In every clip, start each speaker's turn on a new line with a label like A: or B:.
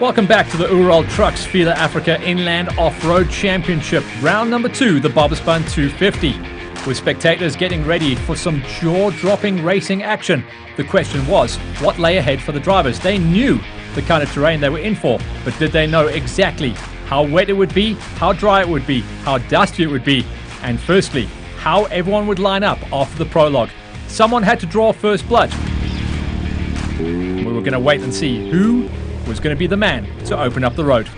A: Welcome back to the Ural Trucks Fila Africa Inland Off-Road Championship, round number 2, the Baberspan 250. With spectators getting ready for some jaw-dropping racing action, the question was, what lay ahead for the drivers? They knew the kind of terrain they were in for, but did they know exactly how wet it would be, how dry it would be, how dusty it would be, and firstly, how everyone would line up after the prologue? Someone had to draw first blood. We were going to wait and see who was going to be the man to open up the road.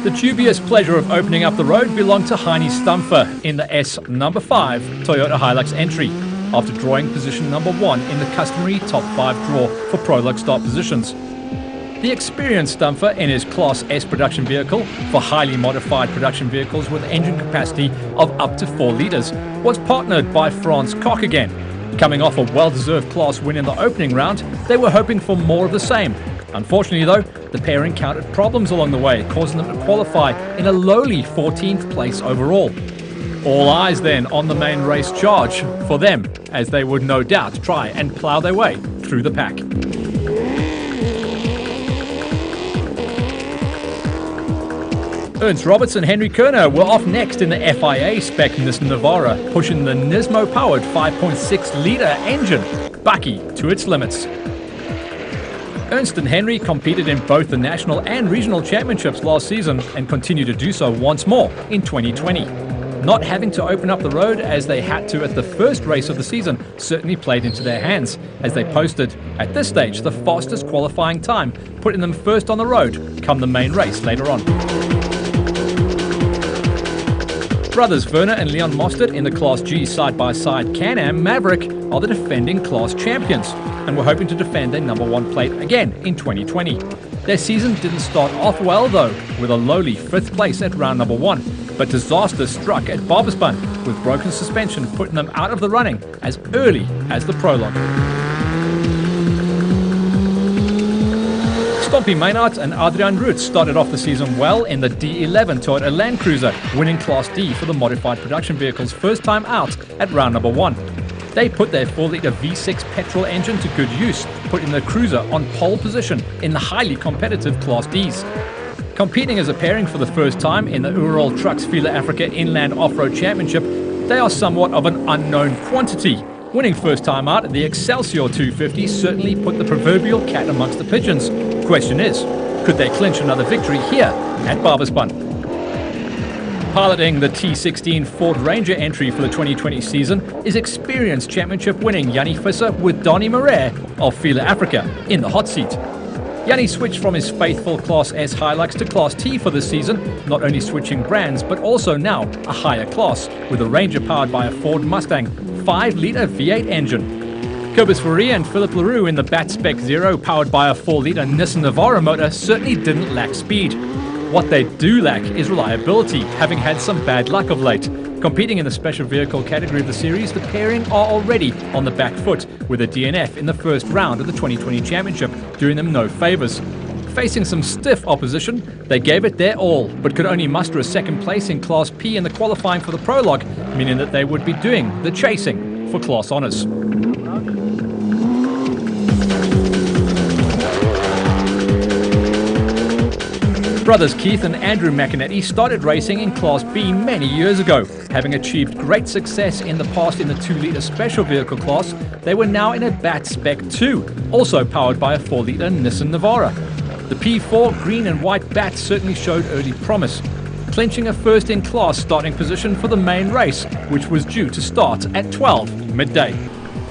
A: The dubious pleasure of opening up the road belonged to Heini Stamfer in the S number 5 Toyota Hilux entry, after drawing position number 1 in the customary top 5 draw for prologue start positions. The experienced Stamfer in his Class S production vehicle for highly modified production vehicles with engine capacity of up to 4 litres was partnered by Franz Koch again. Coming off a well-deserved class win in the opening round, they were hoping for more of the same. Unfortunately though, the pair encountered problems along the way, causing them to qualify in a lowly 14th place overall. All eyes then on the main race charge for them, as they would no doubt try and plough their way through the pack. Ernst Roberts and Henry Kerner were off next in the FIA spec Nissan Navara, pushing the Nismo-powered 5.6-litre engine, Bucky, to its limits. Ernst and Henry competed in both the national and regional championships last season and continue to do so once more in 2020. Not having to open up the road as they had to at the first race of the season certainly played into their hands, as they posted, at this stage, the fastest qualifying time, putting them first on the road come the main race later on. Brothers Werner and Leon Mostert in the Class G side-by-side Can-Am Maverick are the defending class champions and were hoping to defend their number 1 plate again in 2020. Their season didn't start off well though, with a lowly 5th place at round number 1, but disaster struck at Baberspan, with broken suspension putting them out of the running as early as the prologue. Stompie Maynard and Adrian Roets started off the season well in the D11 Toyota Land Cruiser, winning Class D for the modified production vehicle's first time out at round number 1. They put their 4-litre V6 petrol engine to good use, putting the cruiser on pole position in the highly competitive Class Ds. Competing as a pairing for the first time in the Ural Trucks Fila Africa Inland Off-Road Championship, they are somewhat of an unknown quantity. Winning first time out at the Excelsior 250 certainly put the proverbial cat amongst the pigeons. Question is, could they clinch another victory here at Baberspan? Piloting the T16 Ford Ranger entry for the 2020 season is experienced championship-winning Yanni Visser with Donnie Moret of Fila Africa in the hot seat. Yanni switched from his faithful Class S Hilux to Class T for this season, not only switching brands but also now a higher class, with a Ranger powered by a Ford Mustang 5-litre V8 engine. Cobus Fourie and Philippe Leroux in the Bat Spec Zero powered by a 4-litre Nissan Navara motor certainly didn't lack speed. What they do lack is reliability, having had some bad luck of late. Competing in the special vehicle category of the series, the pairing are already on the back foot, with a DNF in the first round of the 2020 championship, doing them no favours. Facing some stiff opposition, they gave it their all, but could only muster a second place in Class P in the qualifying for the prologue, meaning that they would be doing the chasing for class honours. Brothers Keith and Andrew McInerney started racing in Class B many years ago. Having achieved great success in the past in the 2-litre special vehicle class, they were now in a Bat Spec 2, also powered by a 4-litre Nissan Navara. The P4 green and white Bat certainly showed early promise, clinching a first-in-class starting position for the main race, which was due to start at 12 midday.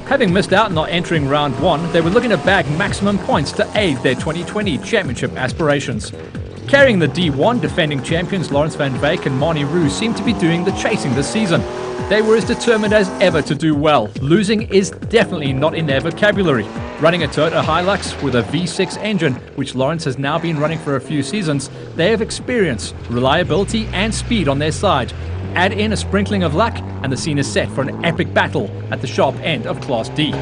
A: Having missed out not entering round 1, they were looking to bag maximum points to aid their 2020 championship aspirations. Carrying the D1, defending champions Lawrence van Veek and Marnie Roux seemed to be doing the chasing this season. They were as determined as ever to do well. Losing is definitely not in their vocabulary. Running a Toyota Hilux with a V6 engine, which Lawrence has now been running for a few seasons, they have experience, reliability and speed on their side. Add in a sprinkling of luck and the scene is set for an epic battle at the sharp end of Class D.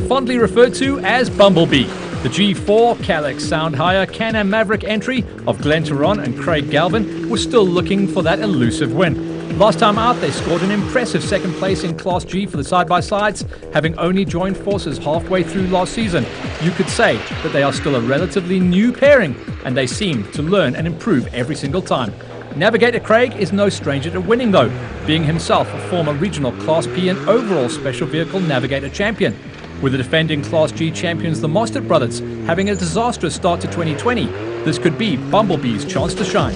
A: Fondly referred to as Bumblebee, the G4 Calex Sound Higher Can-Am Maverick entry of Glenn Turon and Craig Galvin was still looking for that elusive win. Last time out, they scored an impressive second place in Class G for the side-by-sides, having only joined forces halfway through last season. You could say that they are still a relatively new pairing, and they seem to learn and improve every single time. Navigator Craig is no stranger to winning though, being himself a former regional Class P and overall Special Vehicle Navigator champion. With the defending Class G champions, the Mostert brothers, having a disastrous start to 2020, this could be Bumblebee's chance to shine.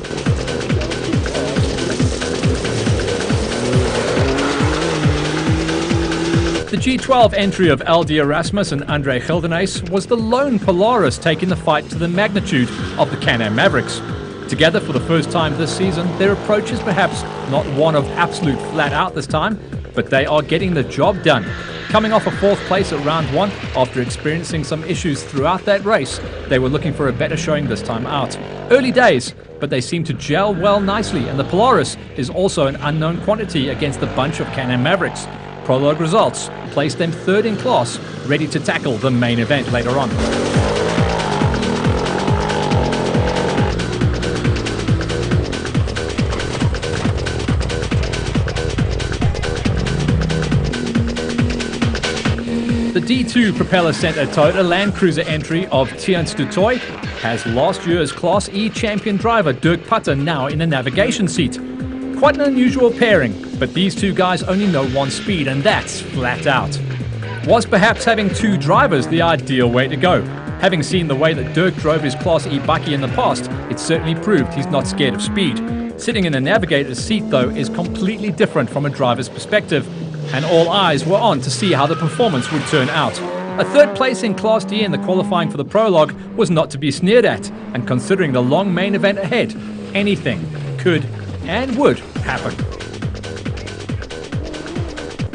A: The G12 entry of LD Erasmus and Andre Gildenays was the lone Polaris taking the fight to the magnitude of the Can-Am Mavericks. Together for the first time this season, their approach is perhaps not one of absolute flat out this time, but they are getting the job done. Coming off a 4th place at round 1, after experiencing some issues throughout that race, they were looking for a better showing this time out. Early days, but they seem to gel well nicely, and the Polaris is also an unknown quantity against the bunch of Can-Am Mavericks. Prologue results place them 3rd in class, ready to tackle the main event later on. The D2 Propeller Center Toyota Land Cruiser entry of TIORC du Toit has last year's Class E champion driver Dirk Putter now in the navigation seat. Quite an unusual pairing, but these two guys only know one speed, and that's flat out. Was perhaps having two drivers the ideal way to go? Having seen the way that Dirk drove his Class E bakkie in the past, it certainly proved he's not scared of speed. Sitting in a navigator's seat, though, is completely different from a driver's perspective, and all eyes were on to see how the performance would turn out. A 3rd place in Class D in the qualifying for the prologue was not to be sneered at, and considering the long main event ahead, anything could and would happen.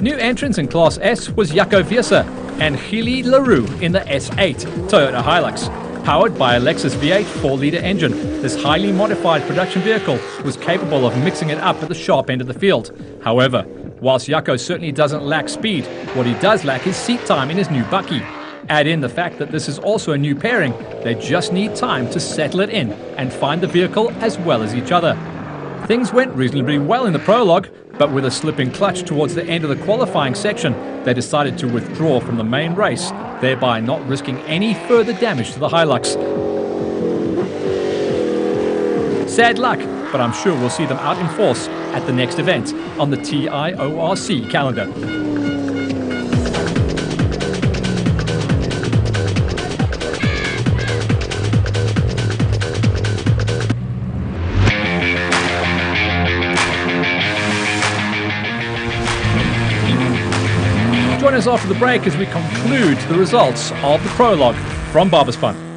A: New entrants in Class S was Jaco Vierse and Gilly LaRue in the S8 Toyota Hilux. Powered by a Lexus V8 4-litre engine, this highly modified production vehicle was capable of mixing it up at the sharp end of the field. However, whilst Jaco certainly doesn't lack speed, what he does lack is seat time in his new bakkie. Add in the fact that this is also a new pairing, they just need time to settle it in and find the vehicle as well as each other. Things went reasonably well in the prologue, but with a slipping clutch towards the end of the qualifying section, they decided to withdraw from the main race, thereby not risking any further damage to the Hilux. Sad luck, but I'm sure we'll see them out in force at the next event on the TIORC calendar. Join us after the break as we conclude the results of the prologue from Baberspan.